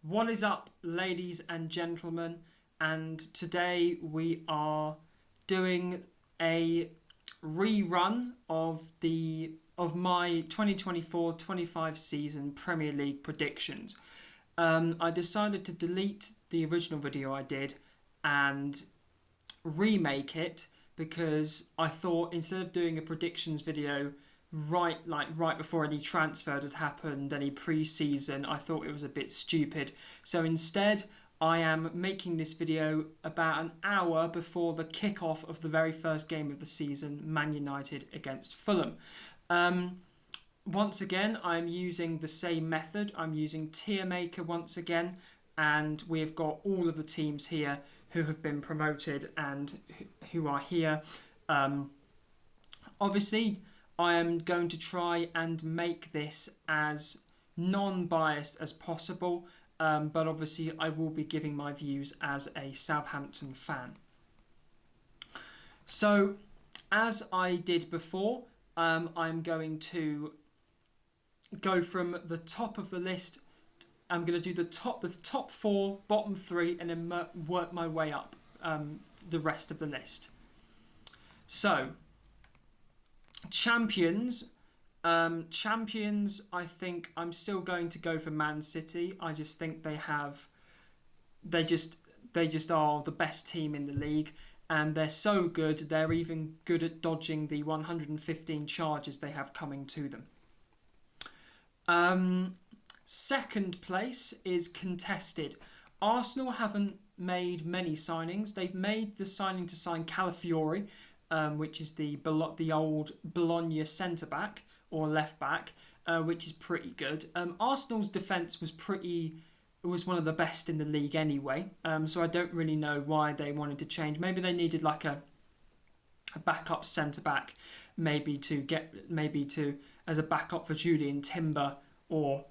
What is up, ladies and gentlemen? And today we are doing a rerun of my 2024-25 season Premier League predictions. I decided to delete the original video I did and remake it because I thought instead of doing a predictions video right before any transfer had happened, any pre-season, I thought it was a bit stupid. So instead, I am making this video about an hour before the kick-off of the very first game of the season, Man United against Fulham. Once again, I'm using the same method. I'm using Tier Maker once again, and we've got all of the teams here who have been promoted and who are here. Obviously, I am going to try and make this as non-biased as possible, but obviously I will be giving my views as a Southampton fan. So, as I did before, I'm going to go from the top of the list. I'm going to do the top four, bottom three, and then work my way up the rest of the list. So, champions. I think I'm still going to go for Man City. I just think they just are the best team in the league, and they're so good. They're even good at dodging the 115 charges they have coming to them. Second place is contested. Arsenal haven't made many signings. They've made the signing to sign Calafiori, which is the old Bologna centre-back or left-back, which is pretty good. Arsenal's defence was one of the best in the league anyway, so I don't really know why they wanted to change. Maybe they needed like a backup centre-back, maybe as a backup for Julian Timber or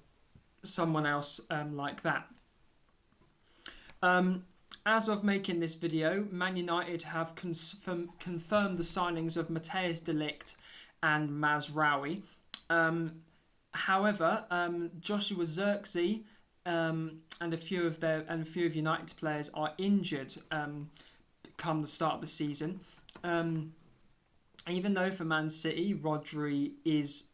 someone else like that. As of making this video, Man United have confirmed the signings of Matthijs de Ligt and Mazraoui. However, Joshua Zirkzee and a few of United's players are injured come the start of the season. Even though for Man City, Rodri is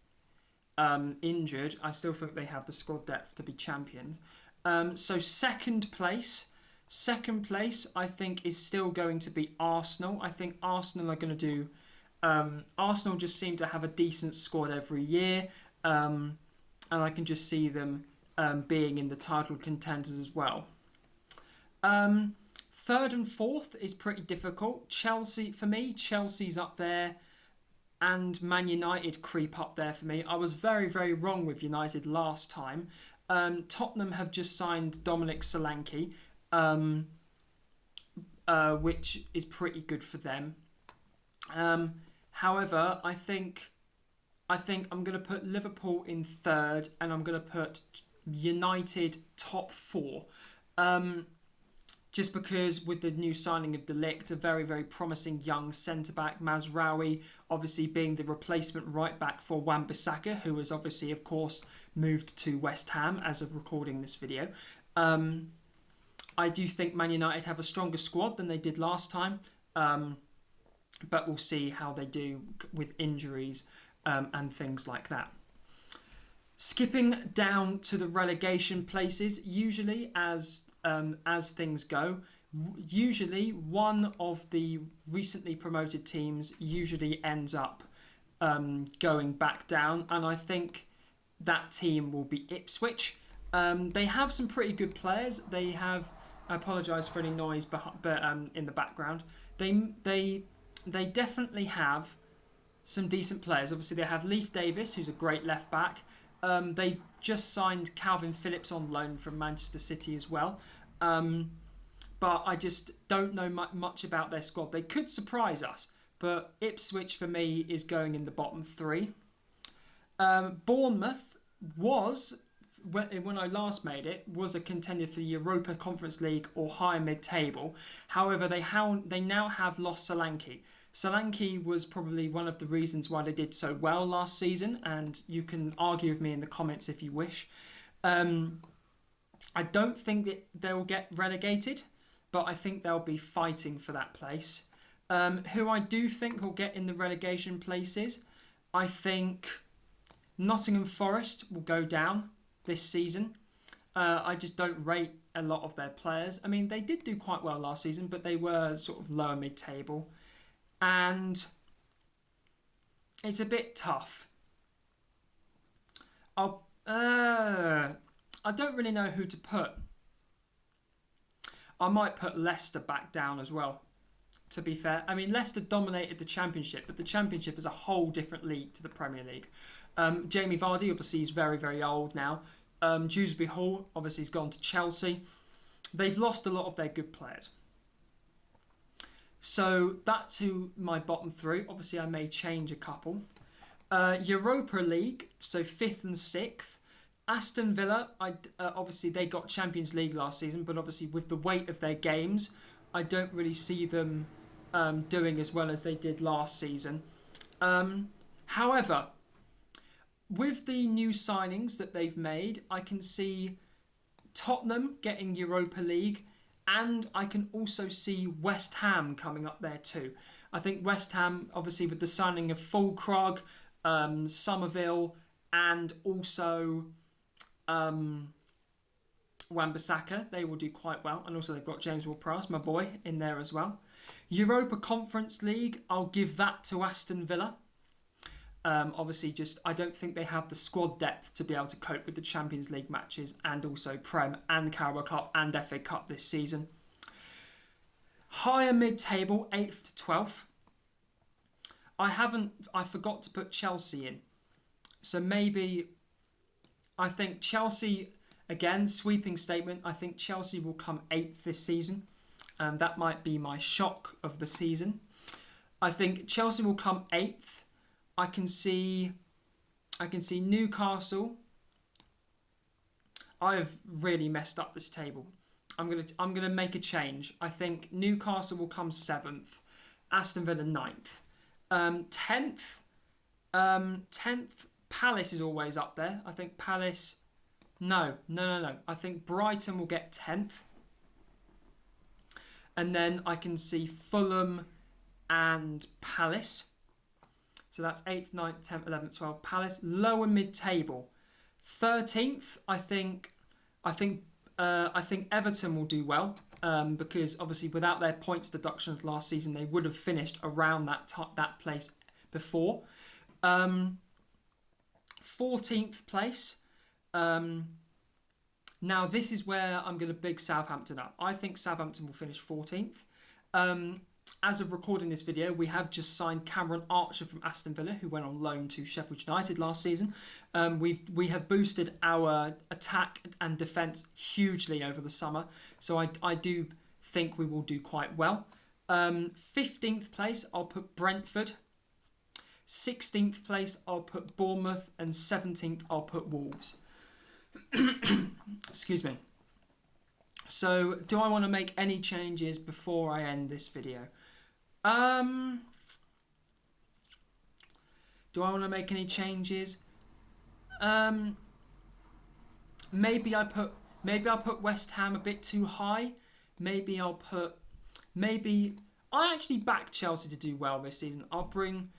injured, I still think they have the squad depth to be champions. So second place, I think, is still going to be Arsenal. I think Arsenal are going to do. Arsenal just seem to have a decent squad every year, and I can just see them being in the title contenders as well. Third and fourth is pretty difficult. Chelsea's up there, and Man United creep up there for me. I was very, very wrong with United last time. Tottenham have just signed Dominic Solanke, which is pretty good for them. However, I think I'm going to put Liverpool in third, and I'm going to put United top four. Just because with the new signing of De Ligt, a very, very promising young centre-back, Mazraoui obviously being the replacement right-back for Wan-Bissaka, who has obviously, of course, moved to West Ham as of recording this video. I do think Man United have a stronger squad than they did last time, but we'll see how they do with injuries and things like that. Skipping down to the relegation places, usually as things go, usually one of the recently promoted teams usually ends up going back down, and I think that team will be Ipswich. They have some pretty good players. They have. I apologise for any noise, but in the background, they definitely have some decent players. Obviously, they have Leif Davis, who's a great left back. They've just signed Calvin Phillips on loan from Manchester City as well. But I just don't know much about their squad. They could surprise us, but Ipswich for me is going in the bottom three. Bournemouth was, when I last made it, was a contender for the Europa Conference League or higher mid-table. However, they now have lost Solanke. Solanke was probably one of the reasons why they did so well last season, and you can argue with me in the comments if you wish. I don't think that they'll get relegated, but I think they'll be fighting for that place. Who I do think will get in the relegation places, I think Nottingham Forest will go down this season. I just don't rate a lot of their players. I mean, they did do quite well last season, but they were sort of lower mid-table. And it's a bit tough. I don't really know who to put. I might put Leicester back down as well, to be fair. I mean, Leicester dominated the Championship, but the Championship is a whole different league to the Premier League. Jamie Vardy, obviously, is very, very old now. Dewsbury Hall, obviously, has gone to Chelsea. They've lost a lot of their good players. So that's who my bottom three. Obviously, I may change a couple. Europa League, so 5th and 6th. Aston Villa, obviously they got Champions League last season, but obviously with the weight of their games, I don't really see them doing as well as they did last season. However, with the new signings that they've made, I can see Tottenham getting Europa League, and I can also see West Ham coming up there too. I think West Ham, obviously with the signing of Fulkrug, Somerville, and also Wan-Bissaka, they will do quite well. And also they've got James Ward-Prowse, my boy, in there as well. Europa Conference League, I'll give that to Aston Villa. Obviously, I don't think they have the squad depth to be able to cope with the Champions League matches and also Prem and Carabao Cup and FA Cup this season. Higher mid-table, 8th to 12th. I forgot to put Chelsea in. So maybe, I think Chelsea, again, sweeping statement, I think Chelsea will come 8th this season. That might be my shock of the season. I think Chelsea will come 8th. I can see Newcastle. I have really messed up this table. I'm gonna make a change. I think Newcastle will come 7th. Aston Villa 9th. 10th. 10th. Palace is always up there. I think Palace. No. I think Brighton will get 10th. And then I can see Fulham and Palace. So that's 8th, 9th, 10th, 11th, 12th. Palace, lower mid-table. 13th, I think Everton will do well because obviously without their points deductions last season, they would have finished around that place before. 14th place. Now this is where I'm going to big Southampton up. I think Southampton will finish 14th. As of recording this video, we have just signed Cameron Archer from Aston Villa, who went on loan to Sheffield United last season. We have boosted our attack and defence hugely over the summer, so I do think we will do quite well. 15th place, I'll put Brentford. 16th place, I'll put Bournemouth, and 17th, I'll put Wolves. Excuse me. So, do I want to make any changes before I end this video? Do I want to make any changes? Maybe I'll put West Ham a bit too high. I actually back Chelsea to do well this season. I'll bring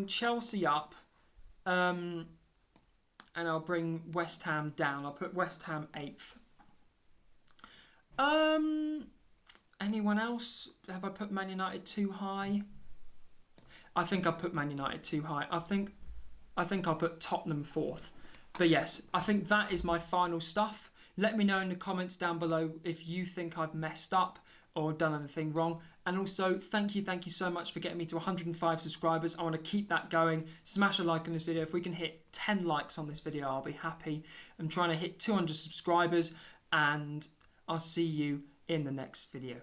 Chelsea up, and I'll bring West Ham down. I'll put West Ham 8th. Anyone else? Have I put Man United too high? I think I put Man United too high. I think I'll put Tottenham 4th. But yes, I think that is my final stuff. Let me know in the comments down below if you think I've messed up or done anything wrong. And also, thank you so much for getting me to 105 subscribers. I want to keep that going. Smash a like on this video. If we can hit 10 likes on this video, I'll be happy. I'm trying to hit 200 subscribers, and I'll see you in the next video.